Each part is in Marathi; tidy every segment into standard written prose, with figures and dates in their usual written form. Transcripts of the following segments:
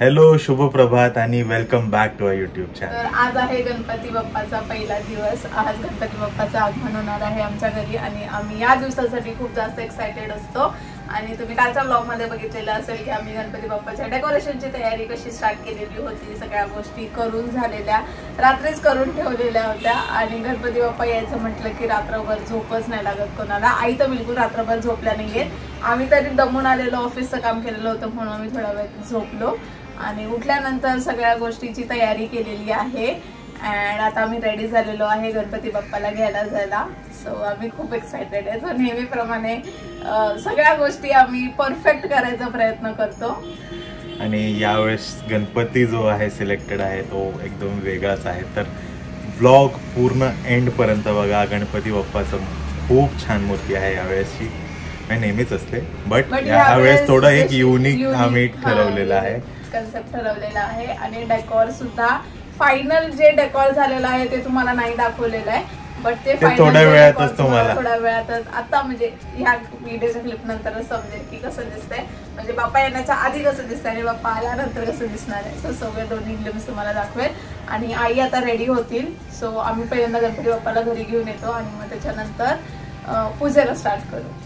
हॅलो, शुभ प्रभात आणि welcome back to our YouTube channel. तर आज आहे गणपती बाप्पाचा पहिला दिवस. आज गणपती बाप्पाचं आगमन होणार आहे आमच्या घरी आणि आम्ही या दिवसासाठी खूप जास्त एक्साइटेड असतो. आणि तुम्ही कालच्या ब्लॉग मध्ये बघितलेलं असेल की आम्ही गणपती बाप्पाच्या डेकोरेशनची तयारी कशी स्टार्ट केलेली होती. सगळ्या गोष्टी करून झालेल्या, रात्रीच करून ठेवलेल्या होत्या. आणि गणपती बाप्पा यायचं म्हटलं की रात्रभर झोपच नाही लागत कोणाला. आई तर बिलकुल रात्रभर झोपल्या नाहीये. आम्ही तरी दमून आलेलो, ऑफिसचं काम केलेलं होतं म्हणून आम्ही थोडा वेळ झोपलो. आणि उठल्यानंतर सगळ्या गोष्टीची तयारी केलेली आहे. अँड आता आम्ही रेडी झालेलो आहे गणपती बाप्पाला घ्यायला जायला. सो आम्ही खूप एक्सायटेड आहे. सो नेहमीप्रमाणे सगळ्या गोष्टी आम्ही परफेक्ट करायचा प्रयत्न करतो. आणि यावेळेस गणपती जो आहे सिलेक्टेड आहे तो एकदम वेगळाच आहे. तर व्लॉग पूर्ण एंड पर्यंत बघा. गणपती बाप्पाचं खूप छान मूर्ती आहे यावेळेसची. नेहमीच असते बट यावेळेस थोडं एक युनिक आम्ही ठरवलेलं आहे, कन्सेप्ट ठरवलेला आहे. आणि डेकॉर सुद्धा फायनल जे डेकॉर झालेलं आहे ते तुम्हाला नाही दाखवलेलं आहे. बट ते थोड्या वेळातच तुम्हाला थोड्या वेळातच आता म्हणजे ह्या व्हिडिओच्या क्लिप नंतरच समजेल की कसं दिसतंय. म्हणजे बाप्पा येण्याच्या आधी कसं दिसतंय आणि बाप्पा आल्यानंतर कसं दिसणार आहे. सो सगळे दोन्ही ग्लिम्स तुम्हाला दाखवेल. आणि आई आता रेडी होतील. सो आम्ही पहिल्यांदा गणपती बाप्पाला घरी घेऊन येतो आणि मग त्याच्यानंतर पूजेला स्टार्ट करू.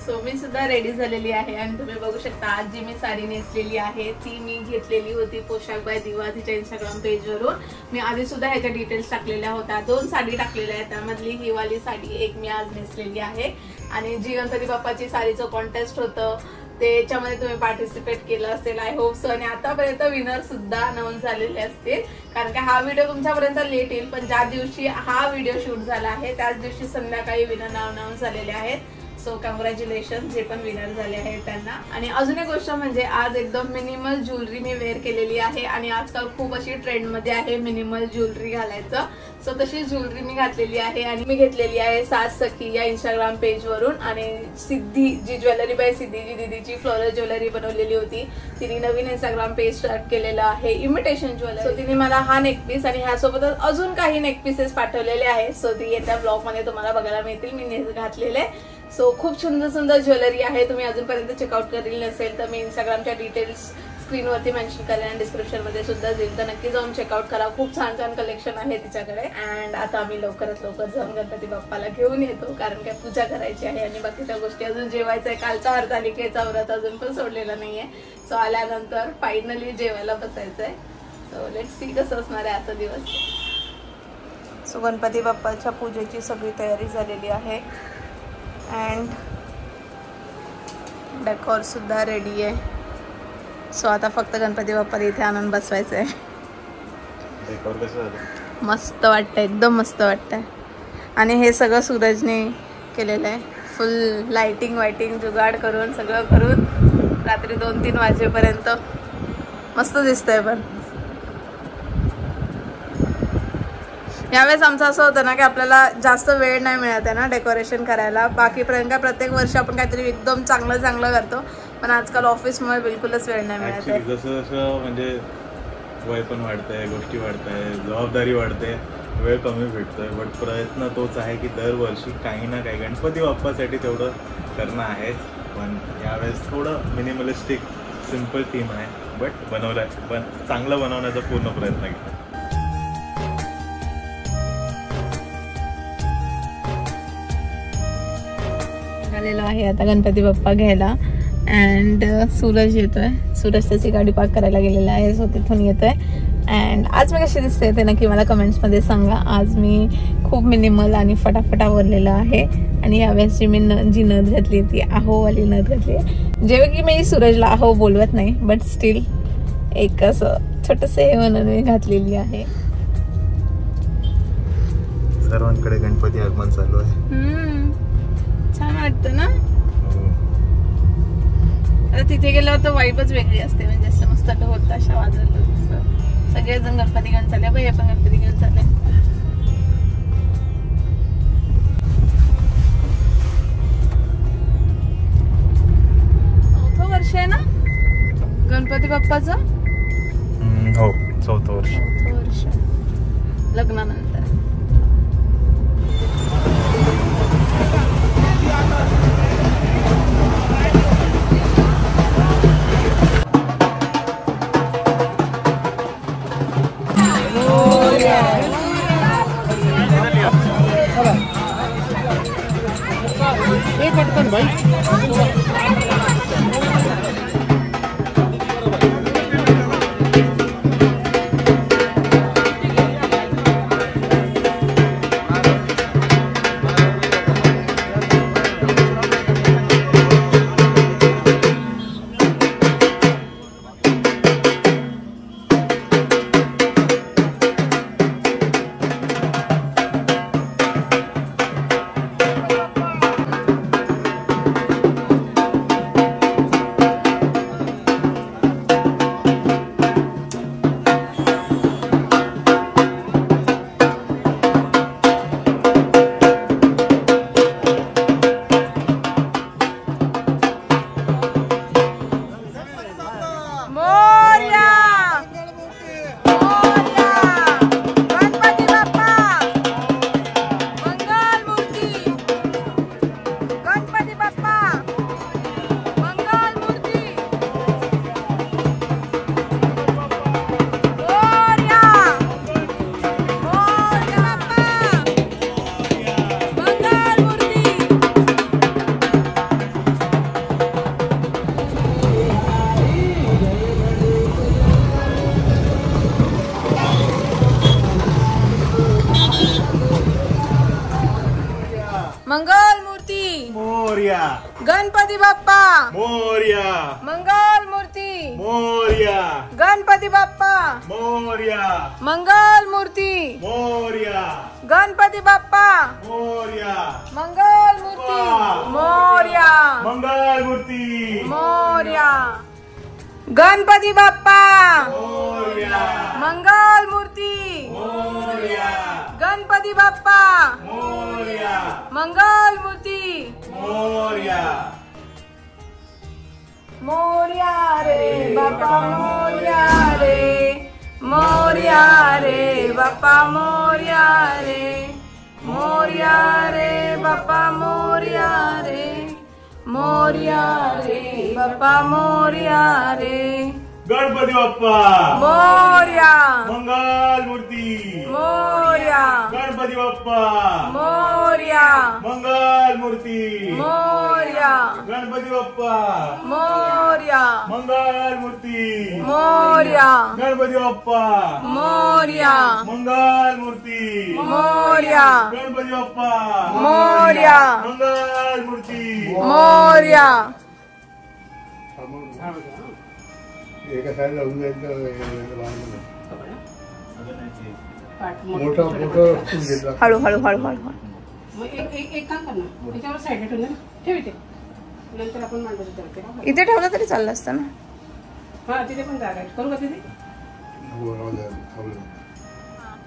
सो मी सुद्धा रेडी झालेली आहे. आणि तुम्ही बघू शकता आज जी मी साडी नेसलेली आहे ती मी घेतलेली होती पोशाख बाय दिवा तिच्या इंस्टाग्राम पेजवरून. मी आधी सुद्धा ह्याच्या डिटेल्स टाकलेल्या होत्या. 2 साडी टाकलेल्या आहेत. त्यामधली ही वाली साडी एक मी आज नेसलेली आहे. आणि जी गणपती बाप्पाची साडीचं कॉन्टेस्ट होतं त्याच्यामध्ये तुम्ही पार्टिसिपेट केलं असेल आय होप सो. आणि आतापर्यंत विनर सुद्धा अनाऊन्स झालेले असतील. कारण की हा व्हिडिओ तुमच्यापर्यंत लेट येईल. पण ज्या दिवशी हा व्हिडिओ शूट झाला आहे त्याच दिवशी संध्याकाळी विनर अनाऊन्स झालेले आहेत. सो कॉंग्रॅच्युलेशन जे पण विनर झाले आहेत त्यांना. आणि अजून एक गोष्ट म्हणजे आज एकदम मिनिमल ज्वेलरी मी वेअर केलेली आहे. आणि आजकाल खूप अशी ट्रेंडमध्ये आहे मिनिमल ज्वेलरी घालायचं. सो तशी ज्वेलरी मी घातलेली आहे. आणि मी घेतलेली आहे सास सखी या इंस्टाग्राम पेजवरून. आणि सिद्धी जी ज्वेलरी बाय सिद्धी जी दीदीची फ्लोरल ज्वेलरी बनवलेली होती तिने नवीन इंस्टाग्राम पेज स्टार्ट केलेलं आहे इमिटेशन ज्वेलरी. सो तिने मला हा नेकपीस आणि ह्यासोबतच अजून काही नेकपीसेस पाठवलेले आहेत. सो ती येत्या ब्लॉग मध्ये तुम्हाला बघायला मिळतील मी घातलेले. सो खूप सुंदर सुंदर ज्वेलरी आहे. तुम्ही अजूनपर्यंत चेकआउट करेल नसेल तर मी इंस्टाग्रामच्या डिटेल्स स्क्रीनवरती मेन्शन करेन आणि डिस्क्रिप्शन मध्ये सुद्धा देईल. तर नक्की जाऊन चेकआउट करा. खूप छान छान कलेक्शन आहे तिच्याकडे. अँड आता आम्ही लवकरात लवकर जाऊन गणपती बाप्पाला घेऊन येतो कारण काय पूजा करायची आहे आणि बाकीच्या गोष्टी अजून जेवायचं आहे. कालचा हरतालिकेचा व्रत अजून पण सोडलेला नाहीये. सो आल्यानंतर फायनली जेवायला बसायचंय. सो लेट्स सी कसं असणार आहे आजचा दिवस. सो गणपती बाप्पाच्या पूजेची सगळी तयारी झालेली आहे. अँड डेकोर सुद्धा रेडी आहे. सो आता फक्त गणपती बाप्पाला इथे आणून बसवायचं आहे. डेकोर कसं झालं? मस्त वाटतंय, एकदम मस्त वाटतंय. आणि हे सगळं सूरजने केलेलं आहे. फुल लाइटिंग वायटिंग जुगाड करून सगळं करून रात्री 2-3 वाजेपर्यंत मस्त दिसतंय. पण यावेळेस आमचं असं होतं ना की आपल्याला जास्त वेळ नाही मिळत आहे ना डेकोरेशन करायला. बाकी प्रत्येक वर्षी आपण काहीतरी एकदम चांगलं करतो. पण आजकाल ऑफिसमुळे बिलकुलच वेळ नाही मिळत आहे. जसं जसं म्हणजे वय पण वाढतंय, गोष्टी वाढतंय, जबाबदारी वाढते, वेळ कमी भेटतोय. बट प्रयत्न तोच आहे की दरवर्षी काही ना काही गणपती बाप्पासाठी तेवढं करणं आहेच. पण यावेळेस थोडं मिनिमलिस्टिक सिम्पल थीम आहे बट बनवलंय. पण चांगलं बनवण्याचा पूर्ण प्रयत्न केला. आलेलो आहे आता गणपती बाप्पा घ्यायला. अँड सूरज येतोय. सूरज त्याची गाडी पार्क करायला गेलेला आहे. सो तिथून येतोय. अँड आज मी कशी दिसते ते नक्की मला कमेंट्समध्ये सांगा. आज मी खूप मिनिमल आणि फटाफट आवरलेलं आहे. आणि यावेळेसची मी जी नथ घातली ती आहोवाली नथ घातली आहे. जेव्हा की मी सूरजला आहो बोलवत नाही बट स्टील एक असं छोटंसं हे म्हणून मी घातलेली आहे. सर्वांकडे गणपती आगमन चालू आहे. छान वाटतं ना. आता तिथे गेल्यावर तर वाईबच वेगळी असते. म्हणजे असं मस्त ढोल ताशा वाजवलं सगळेजण गणपती घेऊन चालले. बाई आपण गणपती घेऊन चालले. 4थं वर्ष आहे ना गणपती बाप्पाचं. हो 4थं वर्ष. 4थं वर्ष लग्नानंतर. पटकन भाई. मंगल मूर्ती मोरया. गणपती बाप्पा मोरया. मंगल मूर्ती मोरया. गणपती बाप्पा मोरया. मंगल मूर्ती मोरया. गणपती बाप्पा मोरया. मंगल मूर्ती मोरया मंगल मूर्ती. मोरया गणपती बाप्पा मोरया. मंगल मूर्ती मोरया. गणपती बाप्पा मोरया. मंगल मूर्ती मोरया. मोरया रे बाप्पा मोरया रे मोरया रे बाप्पा मोरया रे मोरया रे बाप्पा मोरया रे मोरया रे बाप्पा मोरया रे गणपती बाप्पा मोरया मंगल मूर्ती. मोरया गणपती बाप्पा मोरया मंगल मूर्ती. मोरया गणपती बाप्पा मोरया मंगल मूर्ती. मोरया गणपती बाप्पा मोरया मंगल मूर्ती. मोरया गणपती बाप्पा मोरया मंगल मूर्ती. मोरया एका साईडला होऊन मोठं घेतला. हळू हळू हळू हळू मग एक काम कर ना, त्याच्यावर साईडला ठेवून दे. ठेव इथे, नंतर आपण मांडू ठेवते. इथे ठेवलं तरी चाललं असतं ना. हा तिथे पण जागा आहे. करू का तिथे?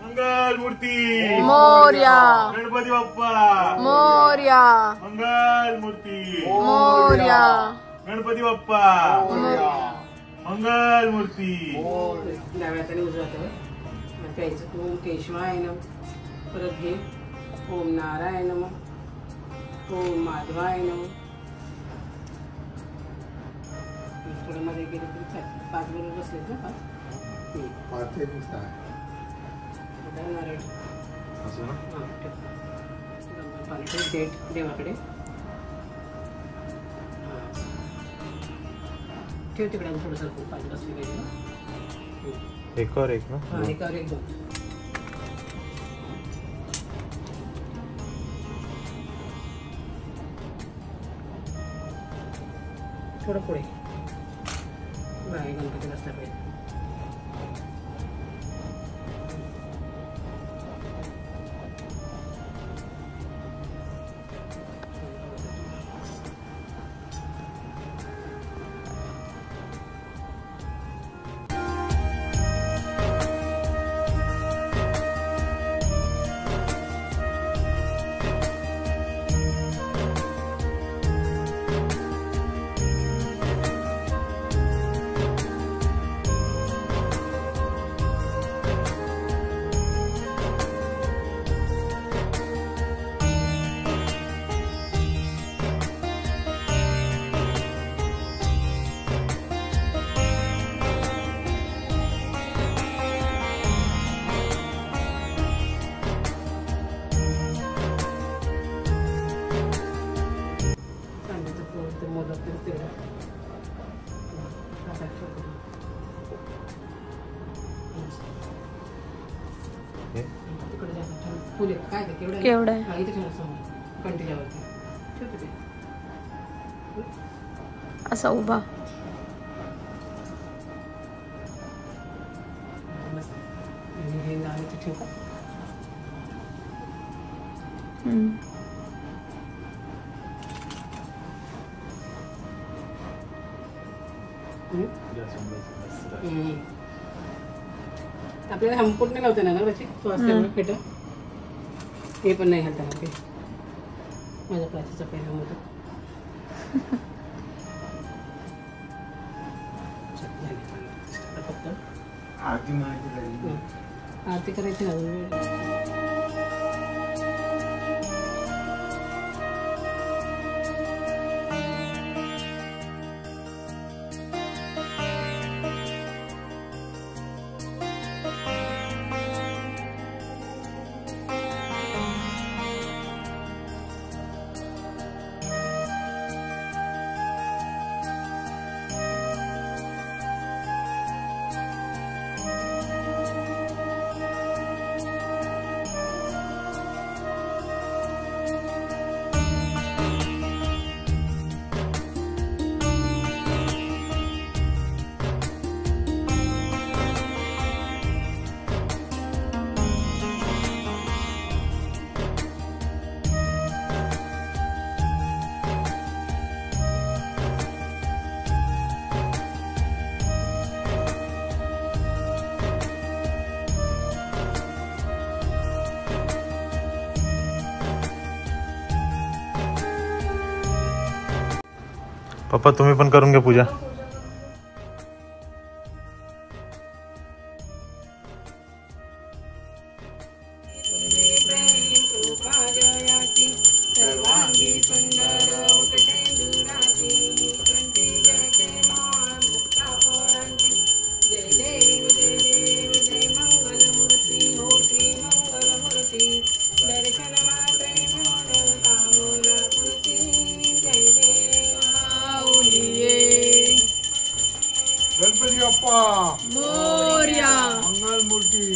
मंगल मूर्ती. मोरया गणपती बाप्पा मोरया मंगल मूर्ती. मोरया गणपती बाप्पा मंगल मूर्ती. डाव्या हाताने उजव्या हातावर मग प्यायचं. ओम केशवाय नम. परत घे. ओम नारायण नम. ओम माधवाय नम. थोडं मध्ये गेले तरी चालेल. 5 बरोबर बसलेत ना. 5 नारळ. पाणी डेट देवाकडे ठेव तिकडे. थोडंसं पाणी बसली पाहिजे. एकावर एक ना. हा एकावर एक दोन. थोडं पुढे बाय गणपती बसला पाहिजे. फुले काय ते केवढं केवढं आहे? इथे ठेवलं समोर कंटिन्यूवरती ठेवते ते असा उभा. बस हे झालं ते ठेवू का आपल्याला हमपूट नाही लावते ना त्याची तो असल्यामुळे फेट हे पण नाही घालता ना ते माझ्या प्राचीचा पहिला होता फक्त आरती करायची ना अजून वेळ. पप्पा तुम्ही पण करून घ्या पूजा. गणपती बाप्पा मोरया. मंगलमूर्ती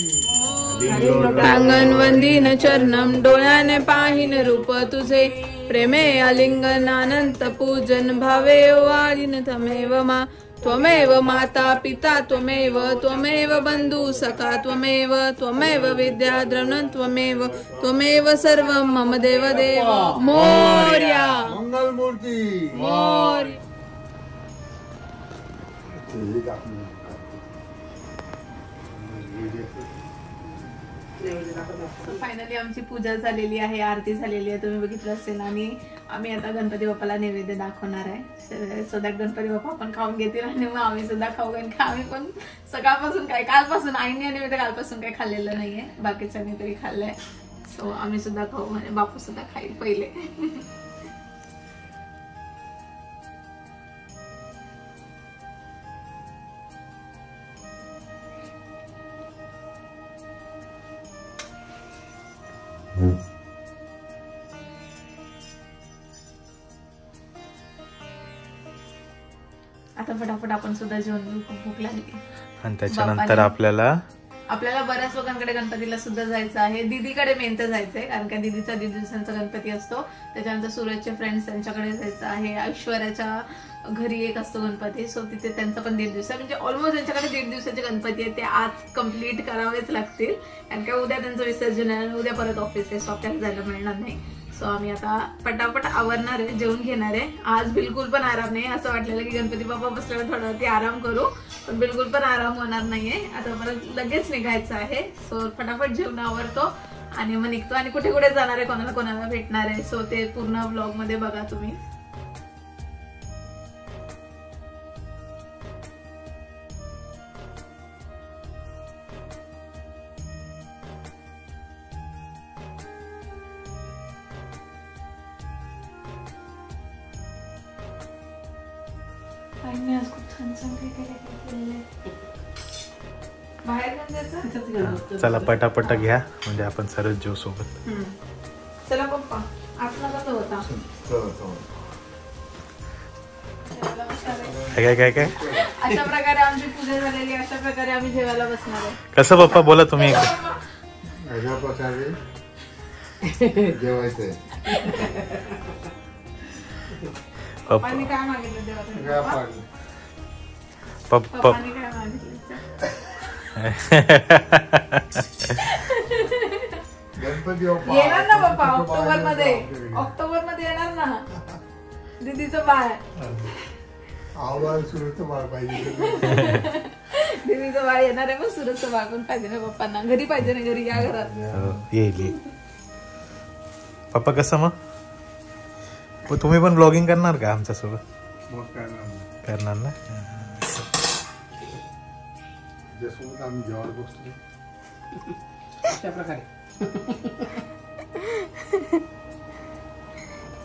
प्रांगण वंदीन चरणम डोळ्याने पाहिन रूप तुझे प्रेमे आलिंगन अनंत पूजन भावे वाळीन तमेव मा त्वमेव माता पिता त्वमेव त्वमेव बंधू सखा त्वमेव त्वमेव विद्या द्रवण त्वमेव त्वमेव सर्व मम देव देव मोरया. मंगलमूर्ती मोरया. फायनली आमची पूजा झालेली आहे, आरती झालेली आहे, तुम्ही बघितलं असेल. आणि आम्ही आता गणपती बाप्पाला नैवेद्य दाखवणार आहे. सो दॅट गणपती बाप्पा पण खाऊन घेतील आणि मग आम्ही सुद्धा खाऊ. कारण की आम्ही पण सकाळपासून कालपासून आईने आणि मी तर कालपासून काही खाल्लेलं नाहीये, बाकीच्यांनी तरी खाल्लंय. सो आम्ही सुद्धा खाऊ म्हणजे बापू सुद्धा खाईल पहिले. आता फटाफट आपण सुद्धा जेवण घेऊ, खूप भूक लागली. आणि त्याच्यानंतर आपल्याला बऱ्याच लोकांकडे गणपतीला सुद्धा जायचं आहे. दीदीकडे मेन तर जायचंय, कारण का दीदीचा 1.5 दिवसांचा गणपती असतो. त्याच्यानंतर सूरजचे फ्रेंड्स त्यांच्याकडे जायचं आहे. ऐश्वर्याच्या घरी एक असतो गणपती, सो तिथे त्यांचा पण 1.5 दिवस म्हणजे ऑलमोस्ट त्यांच्याकडे 1.5 दिवसाचे गणपती आहे. ते आज कम्प्लीट करावेच लागतील, कारण का उद्या त्यांचं विसर्जन आहे, उद्या परत ऑफिस आहे, सो आपल्याला जायला मिळणार नाही. सो आम्ही आता पटापट आवरणार आहे, जेवून घेणार आहे. आज बिलकुल पण आराम नाही. असं वाटलेलं की गणपती बाप्पा बसल्यावर थोडावरती आराम करू, पण बिलकुल पण आराम होणार नाहीये. आता परत लगेच निघायचं आहे. सो फटाफट जेवण आवरतो आणि मग निघतो. आणि कुठे कुठे जाणार आहे, कोणाला कोणाला भेटणार आहे, सो ते पूर्ण ब्लॉग मध्ये बघा तुम्ही. आज खूप छान छान बाहेर जायचं. चला पटापट घ्या म्हणजे आपण सरळ जेव सोबत. चला पप्पा, आपला कसा होता? काय काय काय अशा प्रकारे आमची पूजा झालेली, अशा प्रकारे आम्ही जेवायला बसणार आहे. कसं पप्पा बोला तुम्ही. अशा प्रकारे जेवायचंय पप्पांनी काय मागितलं देवाकडे? काय पाडलं पप्पांनी काय मागितलं? गणपती बाप्पा येणार ना पप्पा ऑक्टोबर मध्ये येणार ना दीदीचं बाळ. आवाज सुरू बाळ पाहिजे दीदीचं बाळ येणार आहे. मग सुरतचं बाळ पण पाहिजे ना पप्पांना. घरी पाहिजे ना, घरी या घरात. येईल. पप्पा कसं मग तुम्ही पण ब्लॉगिंग करणार का आमच्यासोबत? मग करणार करणार ना. त्याच्यासोबत आम्ही जेवायला बसतो अशा प्रकारे.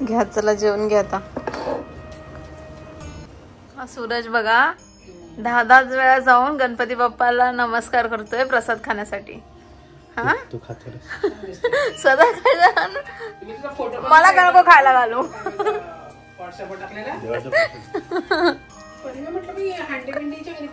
घ्या चला जेवण घ्या आता. हा सूरज बघा 10 वेळा जाऊन गणपती बाप्पाला नमस्कार करतोय प्रसाद खाण्यासाठी. हा तू खातो सदा खायला मी तुझा फोटो मला का नको खायला घालू. व्हॉट्सअपवर टाकलेला. पण मी म्हटलं मी हंडी बिंडीच्या घरी